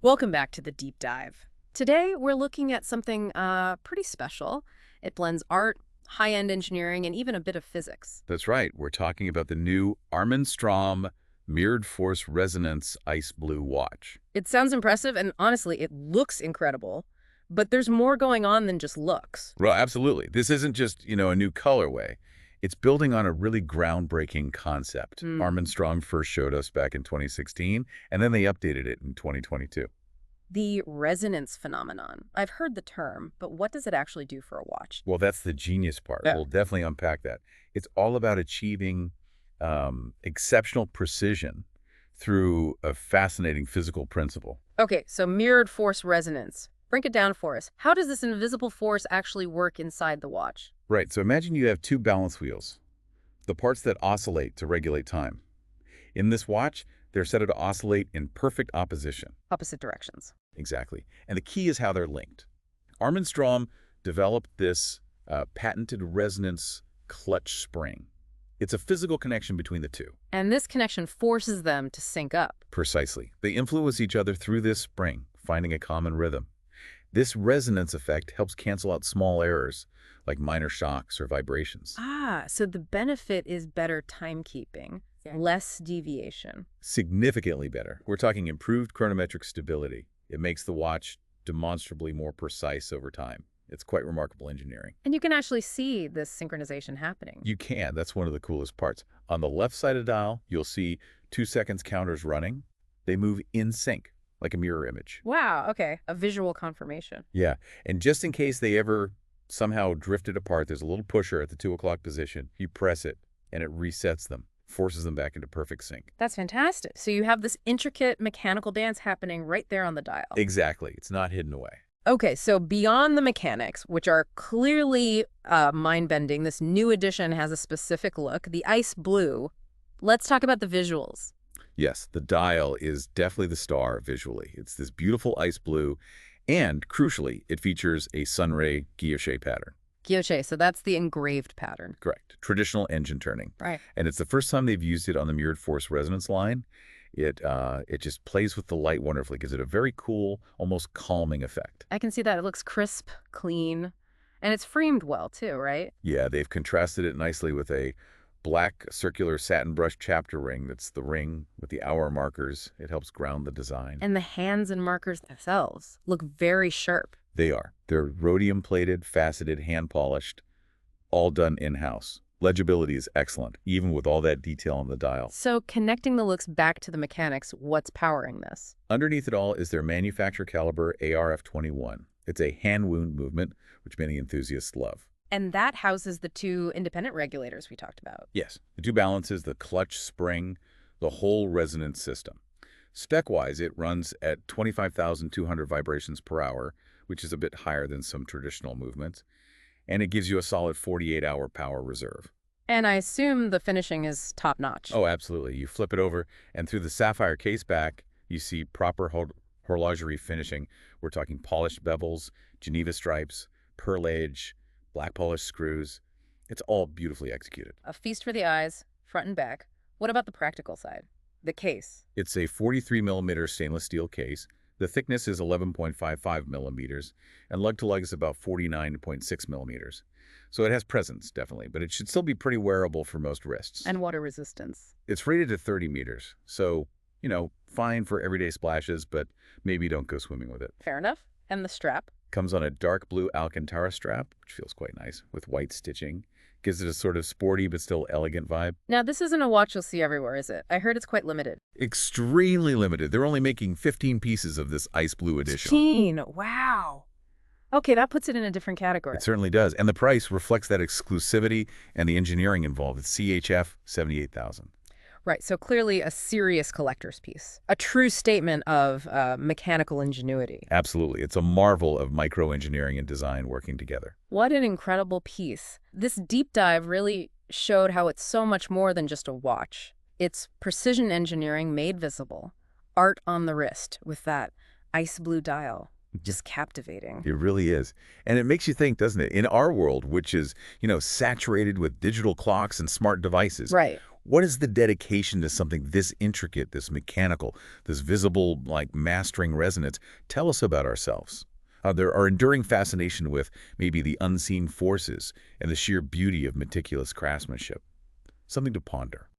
Welcome back to the deep dive. Today, we're looking at something pretty special. It blends art, high-end engineering, and even a bit of physics. That's right. We're talking about the new Armin Strom mirrored force resonance ice blue watch. It sounds impressive, and honestly, it looks incredible. But there's more going on than just looks. Well, absolutely. This isn't just, a new colorway. It's building on a really groundbreaking concept. Armin Strom first showed us back in 2016, and then they updated it in 2022. The resonance phenomenon. I've heard the term, but what does it actually do for a watch? Well, that's the genius part. Yeah. We'll definitely unpack that. It's all about achieving exceptional precision through a fascinating physical principle. Okay, so mirrored force resonance. Break it down for us. How does this invisible force actually work inside the watch? Right, so imagine you have two balance wheels, the parts that oscillate to regulate time. In this watch, they're set to oscillate in perfect opposition. Opposite directions. Exactly. And the key is how they're linked. Armin Strom developed this patented resonance clutch spring. It's a physical connection between the two. And this connection forces them to sync up. Precisely. They influence each other through this spring, finding a common rhythm. This resonance effect helps cancel out small errors, like minor shocks or vibrations. Ah, so the benefit is better timekeeping, less deviation. Significantly better. We're talking improved chronometric stability. It makes the watch demonstrably more precise over time. It's quite remarkable engineering. And you can actually see this synchronization happening. You can. That's one of the coolest parts. On the left side of the dial, you'll see 2 seconds counters running. They move in sync, like a mirror image. Wow, okay. A visual confirmation. Yeah, and just in case they ever somehow drifted apart, there's a little pusher at the 2 o'clock position. You press it, and it resets them, forces them back into perfect sync. That's fantastic. So you have this intricate mechanical dance happening right there on the dial. Exactly. It's not hidden away. Okay, so beyond the mechanics, which are clearly mind-bending, this new edition has a specific look, the ice blue. Let's talk about the visuals. Yes, the dial is definitely the star visually. It's this beautiful ice blue, and crucially, it features a sunray Guilloché pattern. Guilloché, so that's the engraved pattern. Correct. Traditional engine turning. Right. And it's the first time they've used it on the mirrored force resonance line. It just plays with the light wonderfully, gives it a very cool, almost calming effect. I can see that. It looks crisp, clean, and it's framed well too, right? Yeah, they've contrasted it nicely with a black circular satin-brushed chapter ring. That's the ring with the hour markers. It helps ground the design. And the hands and markers themselves look very sharp. They are. They're rhodium-plated, faceted, hand-polished, all done in-house. Legibility is excellent, even with all that detail on the dial. So connecting the looks back to the mechanics, what's powering this? Underneath it all is their manufacturer caliber ARF21. It's a hand-wound movement, which many enthusiasts love. And that houses the two independent regulators we talked about. Yes, the two balances, the clutch spring, the whole resonance system. Spec-wise, it runs at 25,200 vibrations per hour, which is a bit higher than some traditional movements, and it gives you a solid 48-hour power reserve. And I assume the finishing is top-notch. Oh, absolutely. You flip it over, and through the sapphire case back, you see proper horlogerie finishing. We're talking polished bevels, Geneva stripes, pearl edge, black polished screws. It's all beautifully executed. A feast for the eyes, front and back. What about the practical side? The case. It's a 43mm stainless steel case. The thickness is 11.55 millimeters, and lug-to-lug is about 49.6 millimeters. So it has presence, definitely, but it should still be pretty wearable for most wrists. And water resistance. It's rated at 30 meters, so, fine for everyday splashes, but maybe don't go swimming with it. Fair enough. And the strap? Comes on a dark blue Alcantara strap, which feels quite nice, with white stitching. Gives it a sort of sporty but still elegant vibe. Now, this isn't a watch you'll see everywhere, is it? I heard it's quite limited. Extremely limited. They're only making 15 pieces of this ice blue edition. 15? Wow. Okay, that puts it in a different category. It certainly does. And the price reflects that exclusivity and the engineering involved. It's CHF $78,000. Right, so clearly a serious collector's piece. A true statement of mechanical ingenuity. Absolutely. It's a marvel of micro-engineering and design working together. What an incredible piece. This deep dive really showed how it's so much more than just a watch. It's precision engineering made visible. Art on the wrist with that ice blue dial. Just captivating. It really is. And it makes you think, doesn't it? In our world, which is, saturated with digital clocks and smart devices. Right. What is the dedication to something this intricate, this mechanical, this visible, like mastering resonance tell us about ourselves? There are enduring fascination with maybe the unseen forces and the sheer beauty of meticulous craftsmanship. Something to ponder.